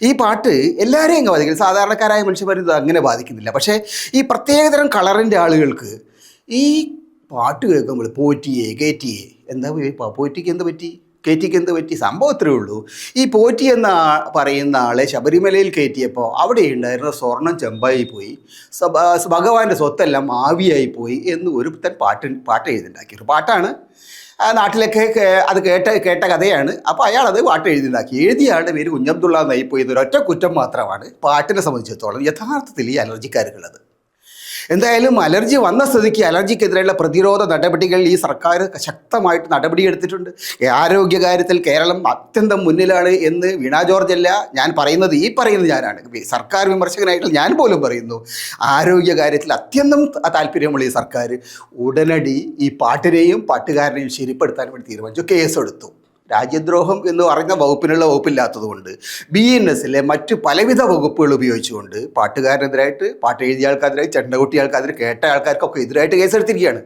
ഈ പാട്ട് എല്ലാവരെയും അങ്ങ് ബാധിക്കും. സാധാരണക്കാരായ മനുഷ്യന്മാർ ഇത് അങ്ങനെ ബാധിക്കുന്നില്ല. പക്ഷേ ഈ പ്രത്യേകതരം കളറിൻ്റെ ആളുകൾക്ക് ഈ പാട്ട് കേൾക്കുമ്പോൾ പോറ്റിയെ കയറ്റിയെ എന്താ പോറ്റിക്ക് എന്ത് പറ്റി, കയറ്റിക്ക് എന്ത് പറ്റി, സംഭവം ഇത്രയേ ഉള്ളൂ. ഈ പോറ്റി എന്ന പറയുന്ന ആളെ ശബരിമലയിൽ കയറ്റിയപ്പോൾ അവിടെ ഉണ്ടായിരുന്ന സ്വർണം ചെമ്പായി പോയി, ഭഗവാന്റെ സ്വത്തെല്ലാം ആവിയായി പോയി എന്ന് ഒരുത്തൻ പാട്ട് എഴുതിണ്ടാക്കിയൊരു പാട്ടാണ്. നാട്ടിലൊക്കെ അത് കേട്ട കഥയാണ്. അപ്പോൾ അയാളത് പാട്ട് എഴുതിണ്ടാക്കി. എഴുതിയ ആളുടെ പേര് കുഞ്ഞബ്ദുള്ള എന്നായിപ്പോയി. ഒരൊറ്റ കുറ്റം മാത്രമാണ് പാട്ടിനെ സംബന്ധിച്ചിടത്തോളം യഥാർത്ഥത്തിൽ ഈ അലർജിക്കാർക്കുള്ളത്. എന്തായാലും അലർജി വന്ന സ്ഥിതിക്ക് അലർജിക്കെതിരെയുള്ള പ്രതിരോധ നടപടികൾ ഈ സർക്കാർ ശക്തമായിട്ട് നടപടിയെടുത്തിട്ടുണ്ട്. ആരോഗ്യകാര്യത്തിൽ കേരളം അത്യന്തം മുന്നിലാണ് എന്ന് വീണ ജോർജ് അല്ല ഞാൻ പറയുന്നത്, ഈ പറയുന്നത് ഞാനാണ്. സർക്കാർ വിമർശകനായിട്ട് ഞാൻ പോലും പറയുന്നു. ആരോഗ്യകാര്യത്തിൽ അത്യന്തം താല്പര്യമുള്ള ഈ സർക്കാർ ഉടനടി ഈ പാട്ടിനെയും പാട്ടുകാരനെയും ശരിപ്പെടുത്താൻ വേണ്ടി തീരുമാനിച്ചു, കേസെടുത്തു. രാജ്യദ്രോഹം എന്ന് പറയുന്ന വകുപ്പില്ലാത്തതുകൊണ്ട് BNSലെ മറ്റു പലവിധ വകുപ്പുകൾ ഉപയോഗിച്ചുകൊണ്ട് പാട്ടുകാരനെതിരായിട്ട്, പാട്ട് എഴുതിയ ആൾക്കാരെതിരായി, ചെണ്ട കൊട്ടിയ ആൾക്കാർ, കേട്ട ആൾക്കാർക്കൊക്കെ എതിരായിട്ട് കേസെടുത്തിരിക്കുകയാണ്.